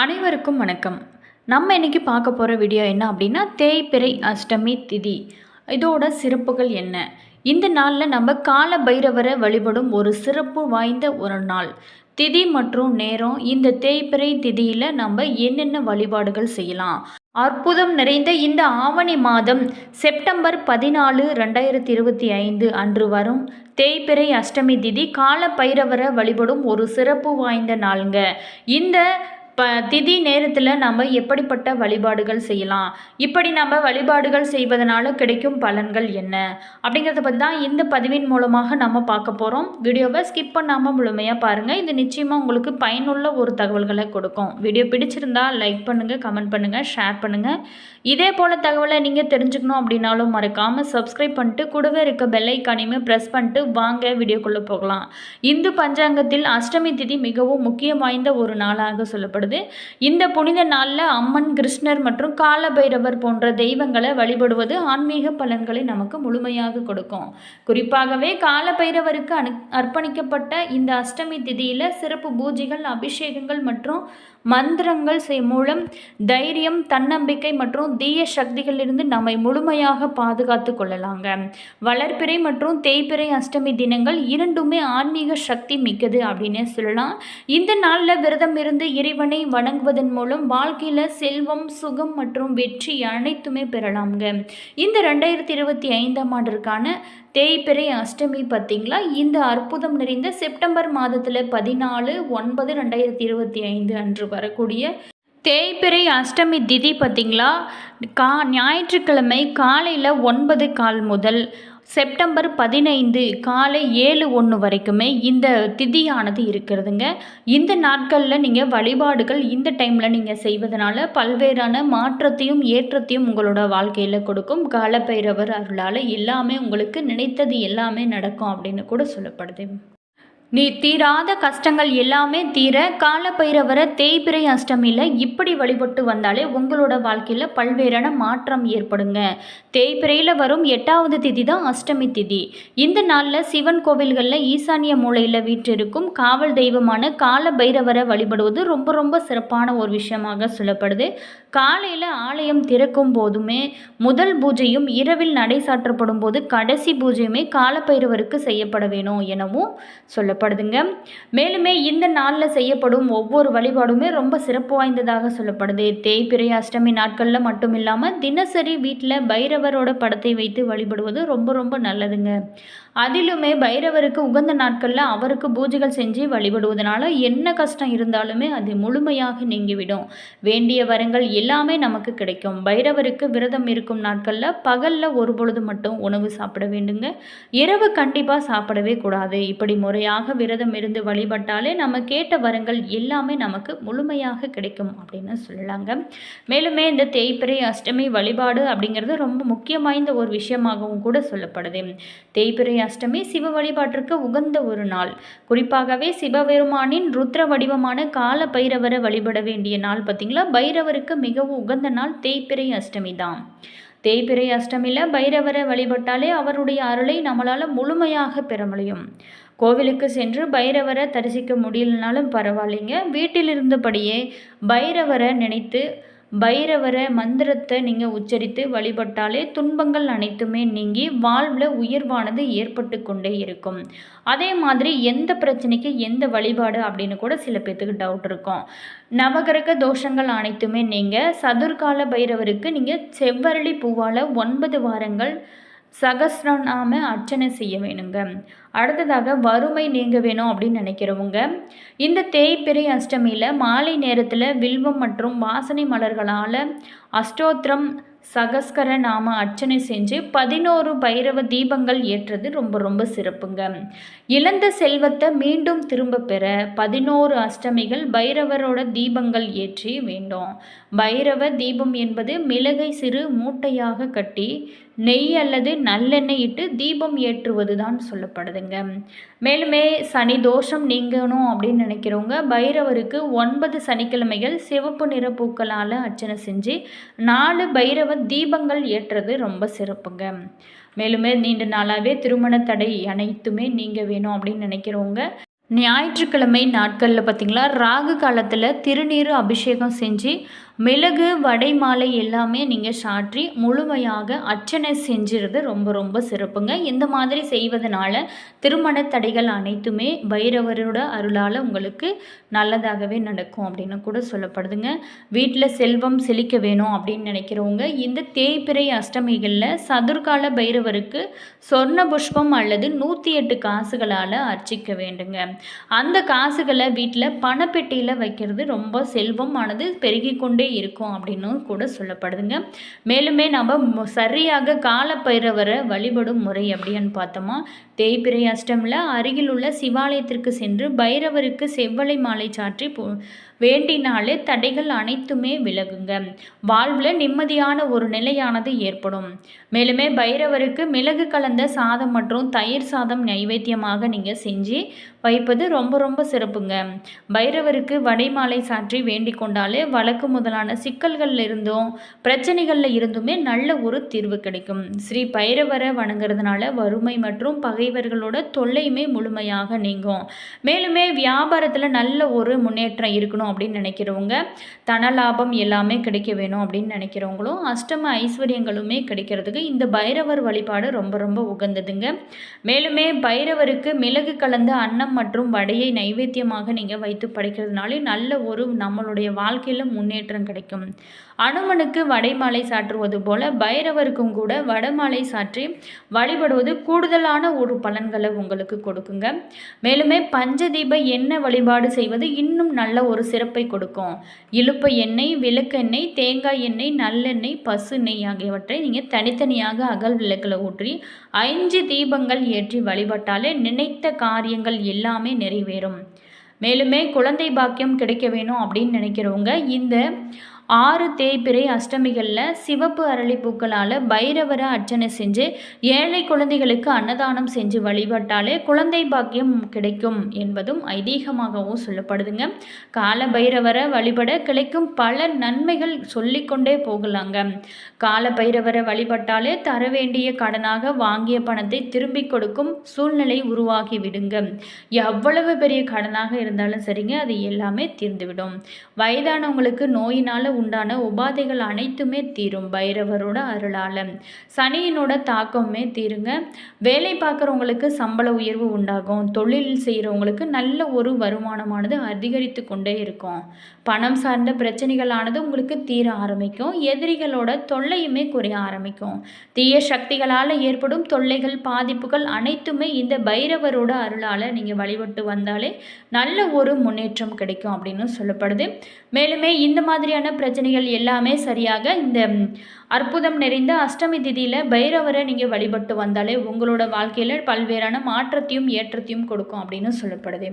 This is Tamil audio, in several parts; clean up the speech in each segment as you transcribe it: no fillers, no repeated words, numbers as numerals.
அனைவருக்கும் வணக்கம். நம்ம இன்னைக்கு பார்க்க போகிற வீடியோ என்ன அப்படின்னா, தேய்பிறை அஷ்டமி திதி. இதோட சிறப்புகள் என்ன? இந்த நாளில் நம்ம கால பைரவரை வழிபடும் ஒரு சிறப்பு வாய்ந்த ஒரு நாள். திதி மற்றும் நேரம். இந்த தேய்பிறை திதியில் நம்ம என்னென்ன வழிபாடுகள் செய்யலாம்? அற்புதம் நிறைந்த இந்த ஆவணி மாதம் செப்டம்பர் 14, 2025 அன்று வரும் தேய்பிறை அஷ்டமி திதி கால பைரவரை வழிபடும் ஒரு சிறப்பு வாய்ந்த நாளுங்க. இந்த திதி நேரத்தில் நம்ம எப்படிப்பட்ட வழிபாடுகள் செய்யலாம், இப்படி நம்ம வழிபாடுகள் செய்வதனால கிடைக்கும் பலன்கள் என்ன அப்படிங்கிறத பற்றி தான் இந்த பதிவின் மூலமாக நம்ம பார்க்க போகிறோம். வீடியோவை ஸ்கிப் பண்ணாமல் முழுமையாக பாருங்கள். இது நிச்சயமாக உங்களுக்கு பயனுள்ள ஒரு தகவல்களை கொடுக்கும். வீடியோ பிடிச்சிருந்தால் லைக் பண்ணுங்கள், கமெண்ட் பண்ணுங்கள், ஷேர் பண்ணுங்கள். இதே போல் தகவலை நீங்கள் தெரிஞ்சுக்கணும் அப்படின்னாலும் மறக்காமல் சப்ஸ்கிரைப் பண்ணிட்டு கூடவே இருக்க பெல் ஐக்கானையுமே ப்ரெஸ் பண்ணிட்டு வாங்க வீடியோக்குள்ளே போகலாம். இந்து பஞ்சாங்கத்தில் அஷ்டமி திதி மிகவும் முக்கியம் வாய்ந்த ஒரு நாளாக சொல்லப்படுது. இந்த புனித நாளில் அம்மன், கிருஷ்ணர் மற்றும் காலபைரவர் போன்ற தெய்வங்களை வழிபடுவது ஆன்மீக பலன்களை நமக்கு முழுமையாக கொடுக்கும். குறிப்பாகவே காலபைரவருக்கு அர்ப்பணிக்கப்பட்ட இந்த அஷ்டமி திதியில் சிறப்பு பூஜைகள், அபிஷேகங்கள் மற்றும் மந்திரங்கள் மூலம் தைரியம், தன்னம்பிக்கை மற்றும் தீய சக்திகளிலிருந்து நம்மை முழுமையாக பாதுகாத்து கொள்ளலாங்க. வளர்பிறை மற்றும் தேய்பிறை அஷ்டமி தினங்கள் இரண்டுமே ஆன்மீக சக்தி மிக்கது அப்படின்னே சொல்லலாம். இந்த நாளில் விரதம் இருந்து இறைவனை வணங்குவதன் மூலம் வாழ்க்கையில் செல்வம், சுகம் மற்றும் வெற்றி அனைத்துமே பெறலாம்ங்க. இந்த 2025ஆம் ஆண்டிற்கான தேய்பிறை அஷ்டமி பார்த்திங்களா, இந்த அற்புதம் நிறைந்த செப்டம்பர் மாதத்தில் 14/9/2025 அன்று வரக்கூடிய தேய்பிறை அஷ்டமி திதி பார்த்திங்களா, ஞாயிற்றுக்கிழமை காலையில் 9:15 முதல் செப்டம்பர் 15 காலை 7:01 வரைக்குமே இந்த திதியானது இருக்கிறதுங்க. இந்த நாட்களில் நீங்கள் வழிபாடுகள் இந்த டைமில் நீங்கள் செய்வதனால பல்வேறான மாற்றத்தையும் ஏற்றத்தையும் உங்களோட வாழ்க்கையில் கொடுக்கும். காலபைரவர் அருளால் எல்லாமே உங்களுக்கு நினைத்தது எல்லாமே நடக்கும் அப்படின்னு கூட சொல்லப்படுது. தீராத கஷ்டங்கள் எல்லாமே தீர காலபைரவரை தேய்பிறை அஷ்டமியில் இப்படி வழிபட்டு வந்தாலே உங்களோட வாழ்க்கையில் பல்வேறான மாற்றம் ஏற்படுங்க. தேய்பிறையில் வரும் 8வது திதி தான் அஷ்டமி திதி. இந்த நாளில் சிவன் கோவில்களில் ஈசானிய மூலையில் வீற்றிருக்கும் காவல் தெய்வமான காலபைரவரை வழிபடுவது ரொம்ப ரொம்ப சிறப்பான ஒரு விஷயமாக சொல்லப்படுது. காலையில் ஆலயம் திறக்கும் போதுமே முதல் பூஜையும் இரவில் நடை சாற்றப்படும் போது கடைசி பூஜையுமே காலபைரவருக்கு செய்யப்பட வேணும் எனவும் சொல்லப்படுதுங்க. மேலுமே இந்த நாளில் செய்யப்படும் ஒவ்வொரு வழிபாடுமே ரொம்ப சிறப்பு வாய்ந்ததாக சொல்லப்படுது. தேய்பிறை அஷ்டமி நாட்களில் மட்டும் இல்லாமல் தினசரி வீட்டில் பைரவரோட படத்தை வைத்து வழிபடுவது ரொம்ப ரொம்ப நல்லதுங்க. அதிலுமே பைரவருக்கு உகந்த நாட்களில் அவருக்கு பூஜைகள் செஞ்சு வழிபடுவதனால என்ன கஷ்டம் இருந்தாலுமே அது முழுமையாக நீங்கிவிடும். வேண்டிய வரங்கள் எல்லாமே நமக்கு கிடைக்கும். பைரவருக்கு விரதம் இருக்கும் நாட்களில் பகலில் ஒரு பொழுது மட்டும் உணவு சாப்பிட வேண்டுங்க. இரவு கண்டிப்பாக சாப்பிடவே கூடாது. இப்படி முறையாக விரதம் இருந்து வழிபட்டாலே நம்ம கேட்ட வரங்கள் எல்லாமே நமக்கு முழுமையாக கிடைக்கும் அப்படின்னு சொல்லலாங்க. மேலுமே இந்த தேய்பிறை அஷ்டமி வழிபாடு அப்படிங்கிறது ரொம்ப முக்கியம் வாய்ந்த ஒரு விஷயமாகவும் கூட சொல்லப்படுது. தேய்பிறை அஷ்டமி சிவ வழிபாட்டிற்கு உகந்த ஒரு நாள். குறிப்பாகவே சிவபெருமானின் ருத்ர வடிவமான கால பைரவரை வழிபட வேண்டிய நாள் பார்த்திங்களா, பைரவருக்கு மிகவும் உகந்த நாள் தேய்பிறை அஷ்டமி தான். தேய்பிறை அஷ்டமியில் பைரவரை வழிபட்டாலே அவருடைய அருளை நம்மளால் முழுமையாக பெற முடியும். கோவிலுக்கு சென்று பைரவரை தரிசிக்க முடியலனாலும் பரவாயில்லைங்க, வீட்டில் இருந்தபடியே பைரவரை நினைத்து பைரவரை மந்திரத்தை நீங்கள் உச்சரித்து வழிபட்டாலே துன்பங்கள் அனைத்துமே நீங்கி வாழ்வில் உயர்வானது ஏற்பட்டு கொண்டே இருக்கும். அதே மாதிரி எந்த பிரச்சனைக்கு எந்த வழிபாடு அப்படின்னு கூட சில பேர்த்துக்கு டவுட் இருக்கும். நவகிரக தோஷங்கள் அனைத்துமே நீங்கள் சதுர்கால பைரவருக்கு நீங்கள் செவ்வரளி பூவால் 9 வாரங்கள் சகஸ்ரநாம அர்ச்சனை செய்ய வேணுங்க. அடுத்ததாக வறுமை நீங்க வேணும் அப்படின்னு நினைக்கிறவங்க இந்த தேய்பிறை அஷ்டமியில் மாலை நேரத்தில் வில்வம் மற்றும் வாசனை மலர்களால் அஷ்டோத்திரம் சகஸ்கர நாம அர்ச்சனை செஞ்சு 11 பைரவ தீபங்கள் ஏற்றது ரொம்ப ரொம்ப சிறப்புங்க. இழந்த செல்வத்தை மீண்டும் திரும்ப பெற 11 அஷ்டமிகள் பைரவரோட தீபங்கள் ஏற்றி வேண்டும். பைரவ தீபம் என்பது மிளகை சிறு மூட்டையாக கட்டி நெய் அல்லது நல்லெண்ணெய் இட்டு தீபம் ஏற்றுவது தான் சொல்லப்படுதுங்க. மேலுமே சனி தோஷம் நீங்கணும் அப்படின்னு நினைக்கிறவங்க பைரவருக்கு 9 சனிக்கிழமைகள் சிவப்பு நிற பூக்களால் அர்ச்சனை செஞ்சு 4 பைரவ தீபங்கள் ஏற்றுறது ரொம்ப சிறப்புங்க. மேலுமே நீண்ட நாளாகவே திருமண தடை அனைத்துமே நீங்க வேணும் அப்படின்னு நினைக்கிறவங்க ஞாயிற்றுக்கிழமை நாட்களில் பார்த்திங்களா, ராகு காலத்தில் திருநீறு அபிஷேகம் செஞ்சு மிளகு வடை மாலை எல்லாமே நீங்கள் சாற்றி முழுமையாக அர்ச்சனை செஞ்சுறது ரொம்ப ரொம்ப சிறப்புங்க. இந்த மாதிரி செய்வதனால திருமண தடைகள் அனைத்துமே பைரவரோட அருளால் உங்களுக்கு நல்லதாகவே நடக்கும் அப்படின்னு கூட சொல்லப்படுதுங்க. வீட்டில் செல்வம் செழிக்க வேணும் அப்படின்னு நினைக்கிறவங்க இந்த தேய்பிறை அஷ்டமிகளில் சதுர்கால பைரவருக்கு சொர்ண புஷ்பம் அல்லது 108 காசுகளால் அர்ச்சிக்க வேண்டுங்க. அந்த காசுகளை வீட்டில் பணப்பெட்டியில் வைக்கிறது ரொம்ப செல்வமானது பெருகி கொண்டே இருக்கும் அப்படின்னு கூட சொல்லப்படுதுங்க. மேலுமே நம்ம சரியாக காலபைரவரை வழிபடும் முறை அப்படின்னு பார்த்தோமா, தேய்பிறை அஷ்டமியில் அருகில் உள்ள சிவாலயத்திற்கு சென்று பைரவருக்கு செவ்வலை மாலை சாற்றி வேண்டினாலே தடைகள் அனைத்துமே விலகுங்க. வாழ்வில் நிம்மதியான ஒரு நிலையானது ஏற்படும். மேலுமே பைரவருக்கு மிளகு கலந்த சாதம் மற்றும் தயிர் சாதம் நைவேத்தியமாக நீங்கள் செஞ்சு வைப்பது ரொம்ப ரொம்ப சிறப்புங்க. பைரவருக்கு வடைமாலை சாற்றி வேண்டிக் கொண்டாலே வழக்கு முதலான சிக்கல்களில் இருந்தும் பிரச்சனைகளில் இருந்துமே நல்ல ஒரு தீர்வு கிடைக்கும். ஸ்ரீ பைரவரை வணங்குறதுனால வறுமை மற்றும் பகைவர்களோட தொல்லையுமே முழுமையாக நீங்கும். மேலுமே வியாபாரத்தில் நல்ல ஒரு முன்னேற்றம் இருக்கணும் அப்படின்னு நினைக்கிறவங்க, தன லாபம் எல்லாமே கிடைக்க வேணும் அப்படின்னு நினைக்கிறவங்களும் அஷ்டம ஐஸ்வர்யங்களுமே கிடைக்கிறதுக்கு இந்த பைரவர் வழிபாடு ரொம்ப ரொம்ப உகந்ததுங்க. மேலுமே பைரவருக்கு மிளகு கலந்த அன்னம் மற்றும் வடையை நைவேத்தியமாக நீங்கள் வைத்து படைக்கிறதுனாலே நல்ல ஒரு நம்மளுடைய வாழ்க்கையில் முன்னேற்றம் கிடைக்கும். அனுமனுக்கு வடைமாலை சாற்றுவது போல பைரவருக்கும் கூட வடமாலை சாற்றி வழிபடுவது கூடுதலான ஒரு பலன்களை உங்களுக்கு கொடுக்குங்க. மேலுமே பஞ்சதீப எண்ணெய் வழிபாடு செய்வது இன்னும் நல்ல ஒரு சிறப்பை கொடுக்கும். இலுப்பை எண்ணெய், விளக்கெண்ணெய், தேங்காய் எண்ணெய், நல்லெண்ணெய், பசு நெய் ஆகியவற்றை நீங்கள் தனித்தனியாக அகல் விளக்கில் ஊற்றி 5 தீபங்கள் ஏற்றி வழிபட்டாலே நினைத்த காரியங்கள் எல்லாமே நிறைவேறும். மேலுமே குழந்தை பாக்கியம் கிடைக்க வேணும் அப்படின்னு நினைக்கிறவங்க இந்த 6 தேய்பிறை அஷ்டமிகளில் சிவப்பு அரளிப்பூக்களால் பைரவரை அர்ச்சனை செஞ்சு ஏழை குழந்தைகளுக்கு அன்னதானம் செஞ்சு வழிபட்டாலே குழந்தை பாக்கியம் கிடைக்கும் என்பதும் ஐதீகமாகவும் சொல்லப்படுதுங்க. கால பைரவரை வழிபட கிடைக்கும் பல நன்மைகள் சொல்லிக்கொண்டே போகலாங்க. கால பைரவரை வழிபட்டாலே தர வேண்டிய கடனாக வாங்கிய பணத்தை திரும்பி கொடுக்கும் சூழ்நிலை உருவாகி விடுங்க. எவ்வளவு பெரிய கடனாக இருந்தாலும் சரிங்க, அது எல்லாமே தீர்ந்துவிடும். வயதானவங்களுக்கு நோயினால் உண்டான உபாதைகள் அனைத்துமே தீரும் பைரவரோட அருளால். சனியினோட தாக்கமே தீருங்க. வேலை பார்க்குறவங்களுக்கு சம்பள உயர்வு உண்டாகும். தொழில் செய்கிறவங்களுக்கு நல்ல ஒரு வருமானமானது அதிகரித்து கொண்டே இருக்கும். பணம் சார்ந்த பிரச்சனைகளானது உங்களுக்கு தீர ஆரம்பிக்கும். எதிரிகளோட தொல்லையுமே குறைய ஆரம்பிக்கும். தீய சக்திகளால் ஏற்படும் தொல்லைகள் பாதிப்புகள் அனைத்துமே இந்த பைரவரோட அருளால் நீங்கள் வழிபட்டு வந்தாலே நல்ல ஒரு முன்னேற்றம் கிடைக்கும் அப்படின்னு சொல்லப்படுது. மேலுமே இந்த மாதிரியான பிரச்சனைகள் எல்லாமே சரியாக இந்த அற்புதம் நிறைந்த அஷ்டமி திதியில் பைரவரை நீங்கள் வழிபட்டு வந்தாலே உங்களோட வாழ்க்கையில் பல்வேறான மாற்றத்தையும் ஏற்றத்தையும் கொடுக்கும் அப்படின்னு சொல்லப்படுது.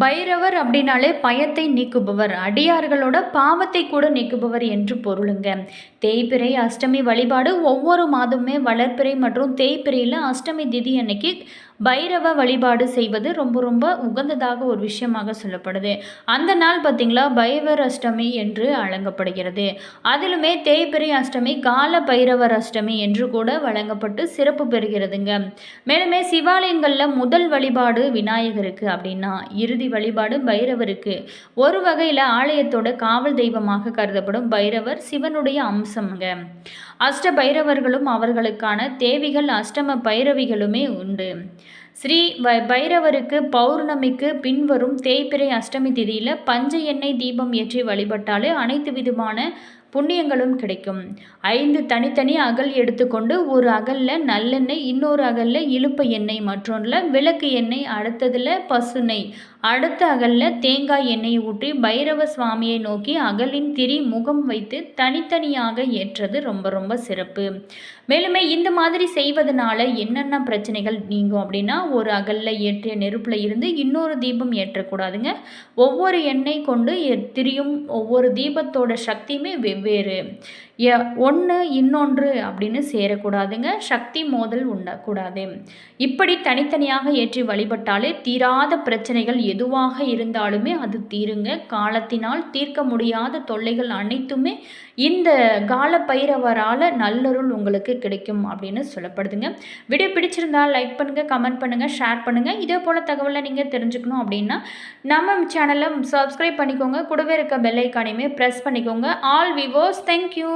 பைரவர் அப்படின்னாலே பயத்தை நீக்குபவர், அடியார்களோட பாவத்தை கூட நீக்குபவர் என்று பொருளுங்க. தேய்பிறை அஷ்டமி வழிபாடு ஒவ்வொரு மாதமுமே வளர்ப்பிறை மற்றும் தேய்பிறையில் அஷ்டமி திதி அன்னைக்கு பைரவ வழிபாடு செய்வது ரொம்ப ரொம்ப உகந்ததாக ஒரு விஷயமாக சொல்லப்படுது. அந்த நாள் பார்த்திங்களா பைரவர் அஷ்டமி என்று வழங்கப்படுகிறது. அதிலுமே தேய்பிறை அஷ்டமி கால பைரவர் அஷ்டமி என்று கூட வழங்கப்பட்டு சிறப்பு பெறுகிறதுங்க. மேலுமே சிவாலயங்களில் முதல் வழிபாடு விநாயகருக்கு அப்படின்னா இறுதி வழிபாடு பைரவருக்கு. ஒரு வகையில் ஆலயத்தோட காவல் தெய்வமாக கருதப்படும் பைரவர் சிவனுடைய அம்சம்ங்க. அஷ்ட பைரவர்களும் அவர்களுக்கான தேவிகள் அஷ்டம பைரவிகளுமே உண்டு. ஸ்ரீ பைரவருக்கு பௌர்ணமிக்கு பின்வரும் தேய்பிறை அஷ்டமி திதியில் பஞ்ச எண்ணெய் தீபம் ஏற்றி வழிபட்டாலே அனைத்து விதமான புண்ணியங்களும் கிடைக்கும். 5 தனித்தனி அகல் எடுத்துக்கொண்டு ஒரு அகலில் நல்லெண்ணெய், இன்னொரு அகலில் இலுப்பை எண்ணெய், மற்றொன்றில் விளக்கு எண்ணெய், அடுத்ததில் பசு நெய், அடுத்த அகலில் தேங்காய் எண்ணெய் ஊற்றி பைரவ சுவாமியை நோக்கி அகலின் திரி முகம் வைத்து தனித்தனியாக ஏற்றது ரொம்ப ரொம்ப சிறப்பு. மேலுமே இந்த மாதிரி செய்வதனால என்னென்ன பிரச்சனைகள் நீங்கும் அப்படின்னா, ஒரு அகலில் ஏற்றிய நெருப்பில் இருந்து இன்னொரு தீபம் ஏற்றக்கூடாதுங்க. ஒவ்வொரு எண்ணெய் கொண்டு திரியும் ஒவ்வொரு தீபத்தோட சக்தியுமே வெவ்வேறு. ஒன்று இன்னொன்று அப்படின்னு சேரக்கூடாதுங்க. சக்தி மோதல் உண்டக்கூடாது. இப்படி தனித்தனியாக ஏற்றி வழிபட்டாலே தீராத பிரச்சனைகள் எதுவாக இருந்தாலுமே அது தீருங்க. காலத்தினால் தீர்க்க முடியாத தொல்லைகள் அனைத்துமே இந்த கால பைரவரால் நல்லருள் உங்களுக்கு கிடைக்கும் அப்படின்னு சொல்லப்படுதுங்க. வீடியோ பிடிச்சிருந்தால் லைக் பண்ணுங்கள், கமெண்ட் பண்ணுங்கள், ஷேர் பண்ணுங்கள். இதே போல் தகவலை நீங்கள் தெரிஞ்சுக்கணும் அப்படின்னா நம்ம சேனலை சப்ஸ்கிரைப் பண்ணிக்கோங்க. கூடவே இருக்க பெல் ஐக்கானையுமே ப்ரெஸ் பண்ணிக்கோங்க. ஆல் விவோஸ், தேங்க்யூ.